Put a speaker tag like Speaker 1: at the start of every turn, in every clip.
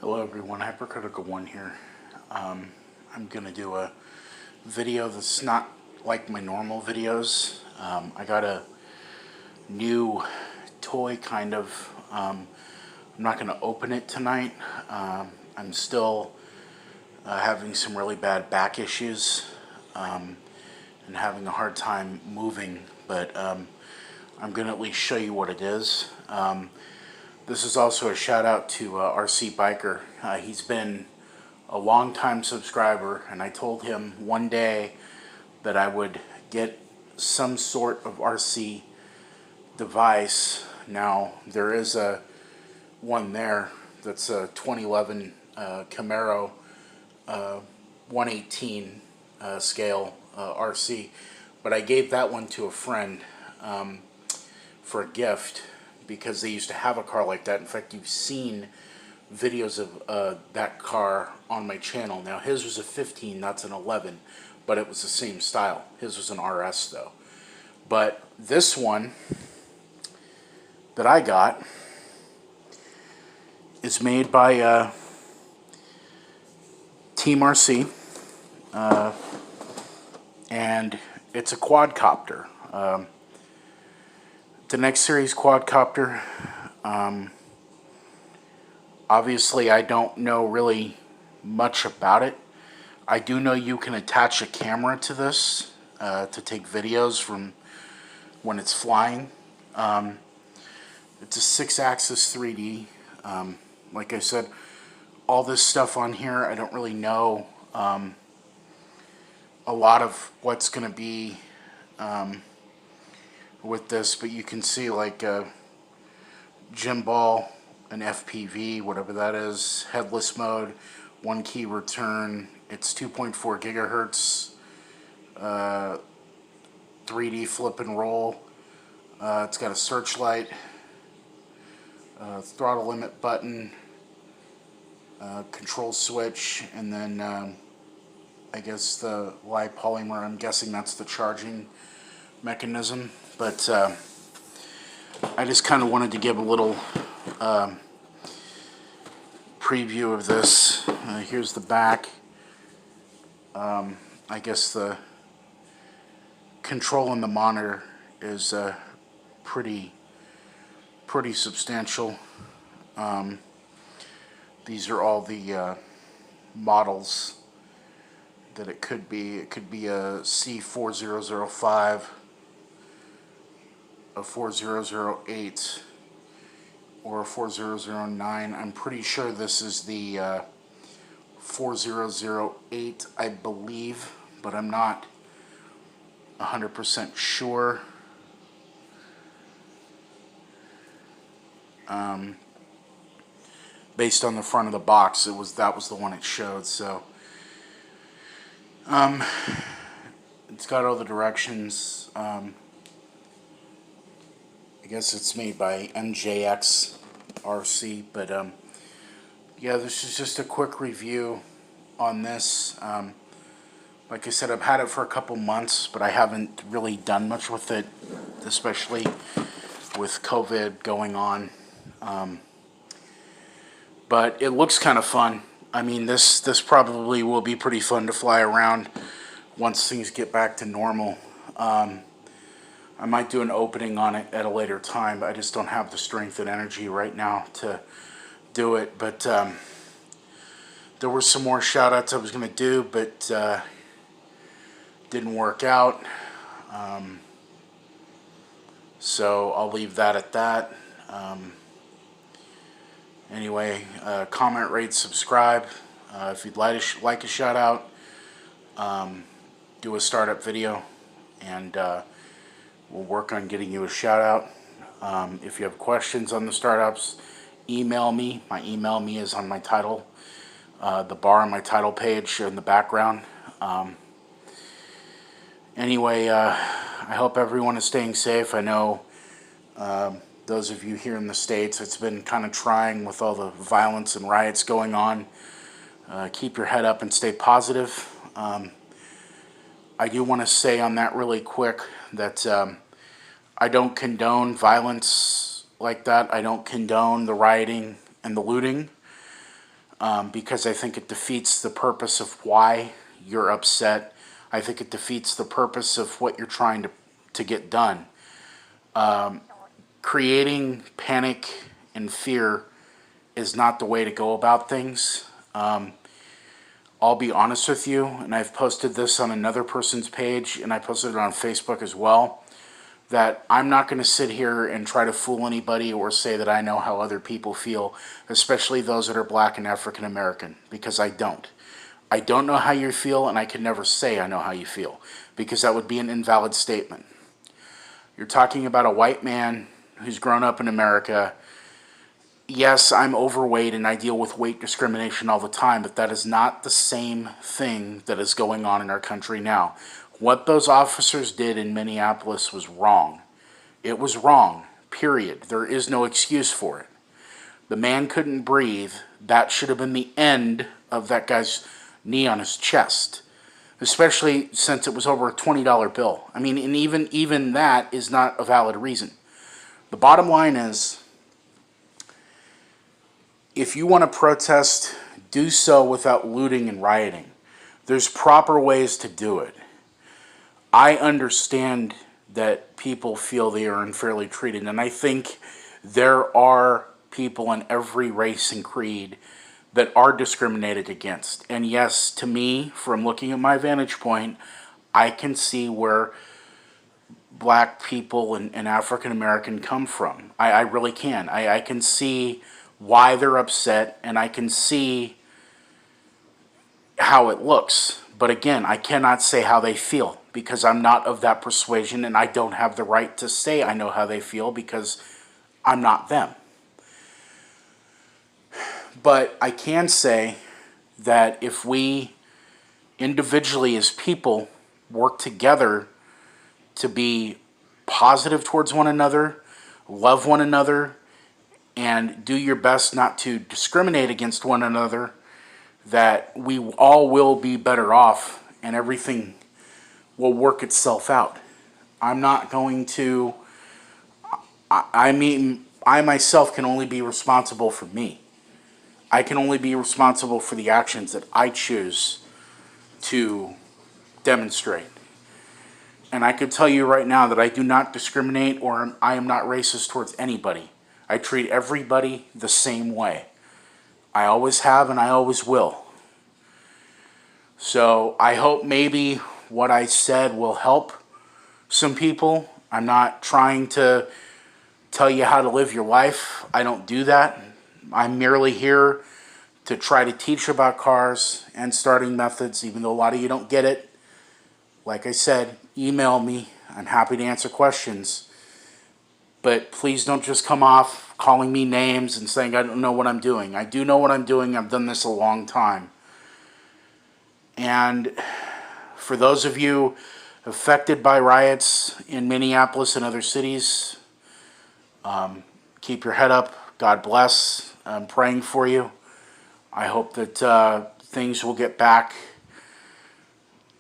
Speaker 1: Hello everyone, Hypercritical One here. I'm gonna do a video that's not like my normal videos. I got a new toy kind of. I'm not gonna open it tonight. I'm still having some really bad back issues and having a hard time moving, but I'm gonna at least show you what it is. This is also a shout out to TheRCBiker. He's been a long-time subscriber, and I told him one day that I would get some sort of RC device. Now there is a one there that's a 2011 Camaro 118 scale RC, but I gave that one to a friend for a gift because they used to have a car like that. In fact, you've seen videos of that car on my channel. Now his was a 15, that's an 11, but it was the same style. His was an RS though. But this one that I got is made by Team RC, and it's a quadcopter. The next series quadcopter. Obviously, I don't know really much about it. I do know you can attach a camera to this to take videos from when it's flying. It's a 6-axis 3D. Like I said, all this stuff on here, I don't really know a lot of what's going to be with this, but you can see like a gym ball, an FPV, whatever that is, headless mode, 1 key return. It's 2.4 gigahertz, 3D flip and roll. It's got a searchlight, throttle limit button, control switch, and then I guess the live polymer. I'm guessing that's the charging mechanism. But I just kind of wanted to give a little preview of this. Here's the back. I guess the control in the monitor is pretty substantial. These are all the models that it could be. It could be a C4005, a 4008, or a 4009. I'm pretty sure this is the 4008, I believe, but I'm not 100% sure. Based on the front of the box, that was the one it showed. So it's got all the directions. I guess it's made by MJX RC, but yeah, this is just a quick review on this. Like I said, I've had it for a couple months, but I haven't really done much with it, especially with COVID going on. But it looks kind of fun. I mean, this probably will be pretty fun to fly around once things get back to normal. I might do an opening on it at a later time, but I just don't have the strength and energy right now to do it. But there were some more shout-outs I was going to do, but didn't work out. So I'll leave that at that. Anyway, comment, rate, subscribe. If you'd like a shout-out, do a startup video, and we'll work on getting you a shout-out. If you have questions on the startups, email me. My email me is on my title, the bar on my title page in the background. Anyway, I hope everyone is staying safe. I know those of you here in the States, it's been kind of trying with all the violence and riots going on. Keep your head up and stay positive. I do want to say on that really quick that I don't condone violence like that. I don't condone the rioting and the looting. because I think it defeats the purpose of why you're upset. I think it defeats the purpose of what you're trying to get done. Creating panic and fear is not the way to go about things. I'll be honest with you, and I've posted this on another person's page, and I posted it on Facebook as well, that I'm not going to sit here and try to fool anybody or say that I know how other people feel, especially those that are black and African American, because I don't. I don't know how you feel, and I can never say I know how you feel, because that would be an invalid statement. You're talking about a white man who's grown up in America. Yes, I'm overweight and I deal with weight discrimination all the time, but that is not the same thing that is going on in our country now. What those officers did in Minneapolis was wrong. It was wrong, period. There is no excuse for it. The man couldn't breathe. That should have been the end of that guy's knee on his chest, especially since it was over a $20 bill. I mean, and even that is not a valid reason. The bottom line is, if you want to protest, do so without looting and rioting. There's proper ways to do it. I understand that people feel they are unfairly treated, and I think there are people in every race and creed that are discriminated against. And yes, to me, from looking at my vantage point, I can see where black people and African American come from. I really can. I can see why they're upset, and I can see how it looks. But again, I cannot say how they feel, because I'm not of that persuasion, and I don't have the right to say I know how they feel, because I'm not them. But I can say that if we individually as people work together to be positive towards one another, love one another, and do your best not to discriminate against one another, that we all will be better off and everything will work itself out. I'm not going to, I mean, I myself can only be responsible for me. I can only be responsible for the actions that I choose to demonstrate. And I could tell you right now that I do not discriminate, or I am not racist towards anybody. I treat everybody the same way. I always have, and I always will. So I hope maybe what I said will help some people. I'm not trying to tell you how to live your life. I don't do that. I'm merely here to try to teach about cars and starting methods, even though a lot of you don't get it. Like I said, email me. I'm happy to answer questions. But please don't just come off calling me names and saying I don't know what I'm doing. I do know what I'm doing. I've done this a long time. And for those of you affected by riots in Minneapolis and other cities, keep your head up. God bless. I'm praying for you. I hope that things will get back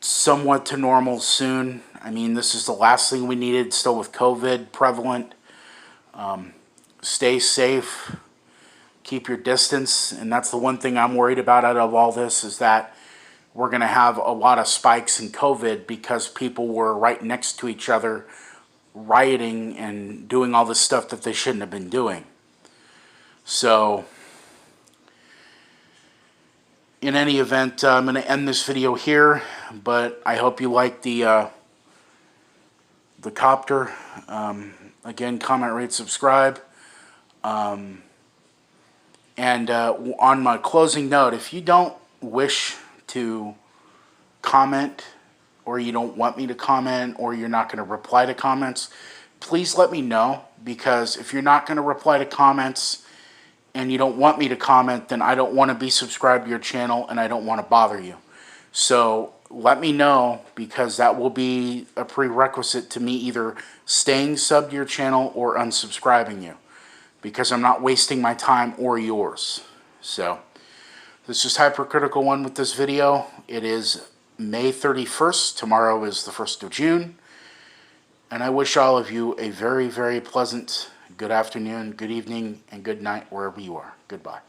Speaker 1: somewhat to normal soon. I mean, this is the last thing we needed, still with COVID prevalent. Stay safe. Keep your distance. And that's the one thing I'm worried about out of all this, is that we're going to have a lot of spikes in COVID because people were right next to each other rioting and doing all this stuff that they shouldn't have been doing. So, in any event, I'm going to end this video here, but I hope you like the copter. Again, comment, rate, subscribe. And on my closing note, if you don't wish to comment, or you don't want me to comment, or you're not going to reply to comments, please let me know, because if you're not going to reply to comments and you don't want me to comment, then I don't want to be subscribed to your channel and I don't want to bother you. So let me know, because that will be a prerequisite to me either staying subbed to your channel or unsubscribing you, because I'm not wasting my time or yours. So this is Hypercritical One with this video. It is May 31st. Tomorrow is the 1st of June. And I wish all of you a very, very pleasant good afternoon, good evening, and good night wherever you are. Goodbye.